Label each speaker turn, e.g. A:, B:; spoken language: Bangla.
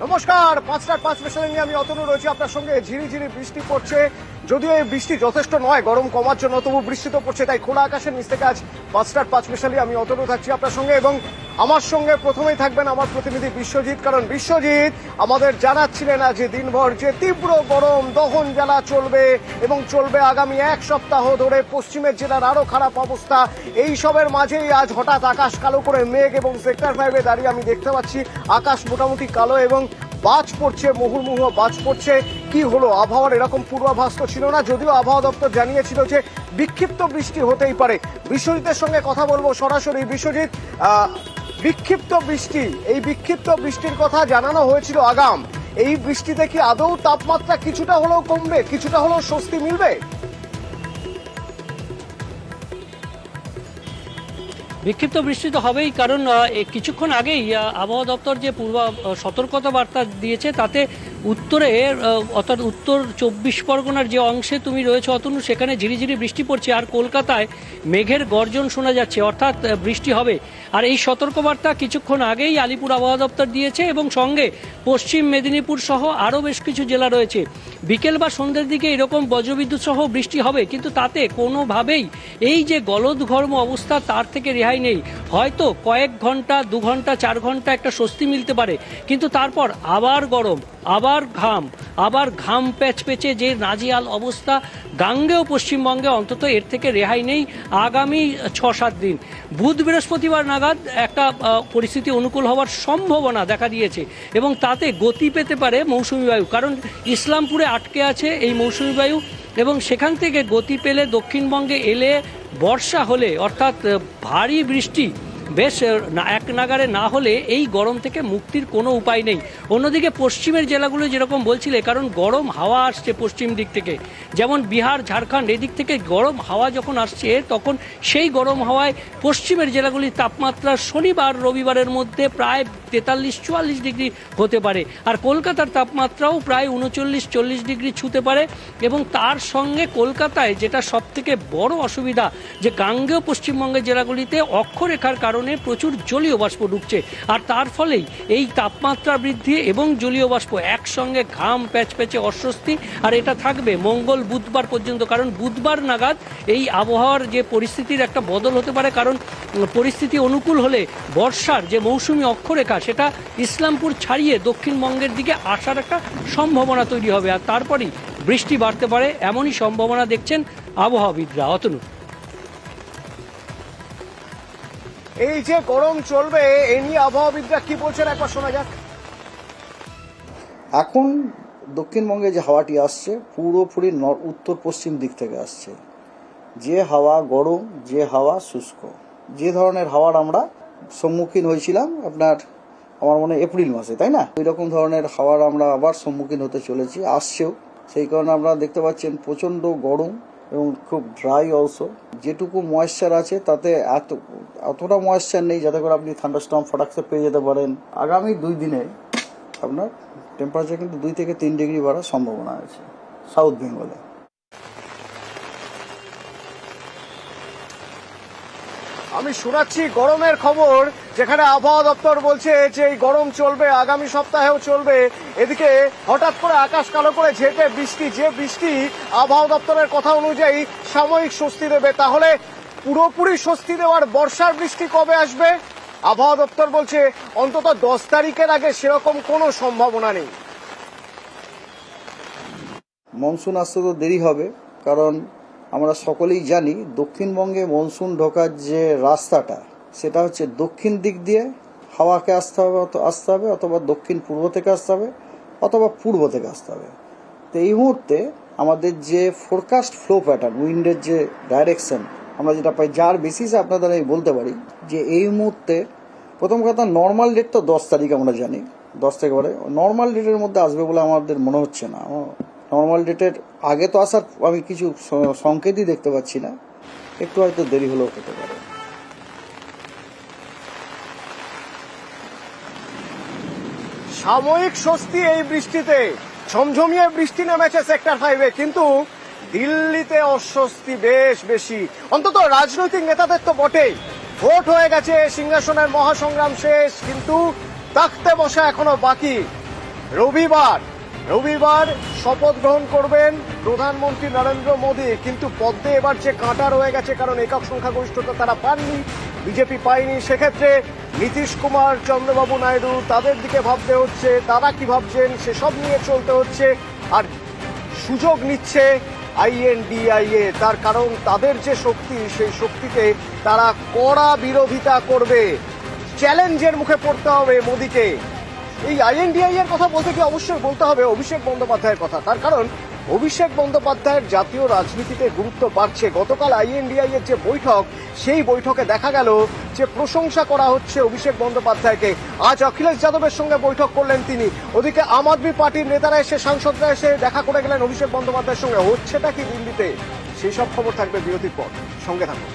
A: নমস্কার, 5টার 5 স্পেশাল নিয়ে আমি অতনু রয়েছি আপনার সঙ্গে। ঝিরিঝিরি বৃষ্টি পড়ছে, যদিও এই বৃষ্টি যথেষ্ট নয় গরম কমার জন্য, তবু বৃষ্টি তো পড়ছে। তাই খোলা আকাশের নিচ থেকে আজ 5টার 5 স্পেশালি আমি অতনু থাকছি আপনার সঙ্গে, এবং আমার সঙ্গে প্রথমেই থাকবেন আমার প্রতিনিধি বিশ্বজিৎ। কারণ বিশ্বজিৎ আমাদের জানাচ্ছিলেন আজ দিনভর যে তীব্র গরম দহন জ্বালা চলবে এবং চলবে আগামী এক সপ্তাহ ধরে। পশ্চিমের জেলার আরো খারাপ অবস্থা। এই সবের মাঝেই আজ হঠাৎ আকাশ কালো করে মেঘ, এবং সেক্টর 5-এ দাঁড়িয়ে আমি দেখতে পাচ্ছি আকাশ মোটামুটি কালো এবং বাজ পড়ছে, মুহুর্মুহু বাজ পড়ছে। কি হলো? আবহাওয়ার এরকম পূর্বাভাস তো ছিল না, যদিও আবহাওয়া দপ্তর জানিয়েছিল যে বিক্ষিপ্ত বৃষ্টি হতেই পারে। বিশ্বজিতের সঙ্গে কথা বলবো সরাসরি। বিশ্বজিৎ, বিক্ষিপ্ত বৃষ্টি, এই বিক্ষিপ্ত বৃষ্টির কথা জানানো হয়েছিল আগাম। এই বৃষ্টিতে কি আদৌ তাপমাত্রা কিছুটা হলেও কমবে, কিছুটা হলেও স্বস্তি মিলবে?
B: বিক্ষিপ্ত বৃষ্টি তো হবেই, কারণ কিছুক্ষণ আগেই আবহাওয়া দপ্তর যে সতর্কতা বার্তা দিয়েছে তাতে উত্তরে অর্থাৎ উত্তর 24 পরগনার যে অংশে তুমি রয়েছে অতনু, সেখানে ঝিরিঝিরি বৃষ্টি পড়ছে, আর কলকাতায় মেঘের গর্জন শোনা যাচ্ছে, অর্থাৎ বৃষ্টি হবে। আর এই সতর্কবার্তা কিছুক্ষণ আগেই আলিপুর আবহাওয়া দপ্তর দিয়েছে, এবং সঙ্গে পশ্চিম মেদিনীপুর সহ আরও বেশ কিছু জেলা রয়েছে। বিকেল বা সন্ধ্যের দিকে এরকম বজ্রবিদ্যুৎ সহ বৃষ্টি হবে, কিন্তু তাতে কোনোভাবেই এই যে গলদঘর্ম অবস্থা তার থেকে রেহাই নেই। হয়তো কয়েক ঘন্টা, 2 ঘন্টা, 4 ঘন্টা একটা স্বস্তি মিলতে পারে, কিন্তু তারপর আবার গরম, আবার ঘাম প্যাচপেচে যে নাজেহাল অবস্থা। গাঙ্গেয় পশ্চিমবঙ্গে অন্তত এর থেকে রেহাই নেই আগামী 6-7 দিন। বুধ বৃহস্পতিবার নাগাদ একটা পরিস্থিতি অনুকূল হওয়ার সম্ভাবনা দেখা দিয়েছে, এবং তাতে গতি পেতে পারে মৌসুমি বায়ু, কারণ ইসলামপুরে আটকে আছে এই মৌসুমি বায়ু, এবং সেখান থেকে গতি পেলে দক্ষিণবঙ্গে এলে বর্ষা হলে, অর্থাৎ ভারী বৃষ্টি বেশ এক নাগারে না হলে এই গরম থেকে মুক্তির কোনো উপায় নেই। অন্যদিকে পশ্চিমের জেলাগুলো যেরকম বলছিলে, কারণ গরম হাওয়া আসছে পশ্চিম দিক থেকে, যেমন বিহার, ঝাড়খণ্ড, এদিক থেকে গরম হাওয়া যখন আসছে, তখন সেই গরম হাওয়ায় পশ্চিমের জেলাগুলির তাপমাত্রা শনিবার রবিবারের মধ্যে প্রায় 43-44 ডিগ্রি হতে পারে, আর কলকাতার তাপমাত্রাও প্রায় 39-40 ডিগ্রি ছুঁতে পারে। এবং তার সঙ্গে কলকাতায় যেটা সব থেকে বড় অসুবিধা, যে গাঙ্গেয় পশ্চিমবঙ্গের জেলাগুলিতে অক্ষরেখার কারণে প্রচুর জলীয় বাষ্প ঢুকছে, আর তার ফলেই এই তাপমাত্রা বৃদ্ধি এবং জলীয় বাষ্প একসঙ্গে ঘাম প্যাচপ্যাচে অস্বস্তি। আর এটা থাকবে মঙ্গল বুধবার পর্যন্ত, কারণ বুধবার নাগাদ এই আবহাওয়ার যে পরিস্থিতির একটা বদল হতে পারে, কারণ পরিস্থিতি অনুকূল হলে বর্ষার যে মৌসুমি অক্ষরেখা সেটা ইসলামপুর ছাড়িয়ে দক্ষিণবঙ্গের দিকে আসার একটা সম্ভাবনা তৈরি হবে, আর তারপরেই বৃষ্টি বাড়তে পারে, এমনই সম্ভাবনা দেখছেন আবহাওয়াবিদরা। অতনু,
A: এই যে গরম চলবে, এ নিয়ে আবহাওয়াবিদরা কি বলছেন একবার শোনা যাক।
C: এখন দক্ষিণবঙ্গে যে হাওয়াটি আসছে পুরোপুরি উত্তর পশ্চিম দিক থেকে আসছে। যে হাওয়া গরম, যে হাওয়া শুষ্ক, যে ধরনের হাওয়ার আমরা সম্মুখীন হয়েছিলাম আমার মনে হয় এপ্রিল মাসে, তাই না? ওই রকম ধরনের হাওয়ার আমরা আবার সম্মুখীন হতে চলেছি, আসছেও। সেই কারণে আপনারা দেখতে পাচ্ছেন প্রচণ্ড গরম এবং খুব ড্রাই অলসো। যেটুকু ময়েশ্চার আছে তাতে অতটা ময়েশ্চার নেই যাতে করে আপনি থান্ডারস্টর্ম ফটাকসে পেয়ে যেতে পারেন। আগামী 2 দিনে আপনার টেম্পারেচার কিন্তু 2 থেকে 3 ডিগ্রি বাড়ার সম্ভাবনা আছে সাউথ বেঙ্গলে।
A: আমি শোনাচ্ছি গরমের খবর, যেখানে আবহাওয়া দপ্তর বলছে যে এই গরম চলবে, আগামী সপ্তাহেও চলবে। এদিকে হঠাৎ করে আকাশ কালো করে ঝেঁপে বৃষ্টি, যে বৃষ্টি আবহাওয়া দপ্তরের কথা অনুযায়ী সাময়িক স্বস্তি দেবে। তাহলে পুরোপুরি স্বস্তি দেওয়ার বর্ষার বৃষ্টি কবে আসবে? আবহাওয়া দপ্তর বলছে অন্তত 10 তারিখের আগে সেরকম কোনো সম্ভাবনা নেই।
C: মনসুন আসতে তো দেরি হবে, কারণ আমরা সকলেই জানি দক্ষিণবঙ্গে মনসুন ঢোকার যে রাস্তাটা সেটা হচ্ছে দক্ষিণ দিক দিয়ে হাওয়াকে আসতে হবে, অথবা দক্ষিণ পূর্ব থেকে আসতে হবে, অথবা পূর্ব থেকে আসতে হবে। তো এই মুহূর্তে আমাদের যে ফোরকাস্ট ফ্লো প্যাটার্ন, উইন্ডের যে ডাইরেকশন আমরা যেটা পাই, যার বেসিসে আপনাদের আমি বলতে পারি যে এই মুহূর্তে প্রথম কথা নর্মাল ডেট তো 10 তারিখ আমরা জানি, 10 থেকে পরে নর্মাল ডেটের মধ্যে আসবে বলে আমাদের মনে হচ্ছে না। নর্মাল ডেটের আগে তো আসার আমি কিছু সংকেতই দেখতে পাচ্ছি না, একটু হয়তো দেরি হলেও হতে পারে।
A: সাময়িক স্বস্তি এই বৃষ্টিতে, ঝমঝমিয়ে বৃষ্টি নেমেছে সেক্টর 5-এ, কিন্তু দিল্লিতে অস্বস্তি বেশ বেশি। অন্তত রাজনৈতিক নেতাদের তো বটেই। ভোট হয়ে গেছে, সিংহাসনের মহাসংগ্রাম শেষ, কিন্তু তাকতে বসা এখনো বাকি। রবিবার শপথ গ্রহণ করবেন প্রধানমন্ত্রী নরেন্দ্র মোদী, কিন্তু পদ্মে এবার যে কাঁটা রয়ে গেছে, কারণ একক সংখ্যাগরিষ্ঠতা তারা পাননি, বিজেপি পায়নি। সেক্ষেত্রে নীতিশ কুমার, চন্দ্রবাবু নাইডু, তাদের দিকে ভাবতে হচ্ছে, তারা কি ভাবছেন সেসব নিয়ে চলতে হচ্ছে। আর সুযোগ নিচ্ছে আইএনডিআইএ, তার কারণ তাদের যে শক্তি, সেই শক্তিকে তারা কড়া বিরোধিতা করবে। চ্যালেঞ্জের মুখে পড়তে হবে মোদীকে। এই আইএনডিআই এর কথা বলতে গিয়ে অবশ্যই বলতে হবে অভিষেক বন্দ্যোপাধ্যায়ের কথা, তার কারণ অভিষেক বন্দ্যোপাধ্যায়ের জাতীয় রাজনীতিতে গুরুত্ব বাড়ছে। গতকাল আইএনডিআই এর যে বৈঠক, সেই বৈঠকে দেখা গেল যে প্রশংসা করা হচ্ছে অভিষেক বন্দ্যোপাধ্যায়কে। আজ অখিলেশ যাদবের সঙ্গে বৈঠক করলেন তিনি, ওদিকে আম আদমি পার্টির নেতারা এসে, সাংসদরা এসে দেখা করে গেলেন অভিষেক বন্দ্যোপাধ্যায়ের সঙ্গে। হচ্ছেটা কি দিল্লিতে, সেই সব খবর থাকবে বিরতির পর, সঙ্গে থাকুন।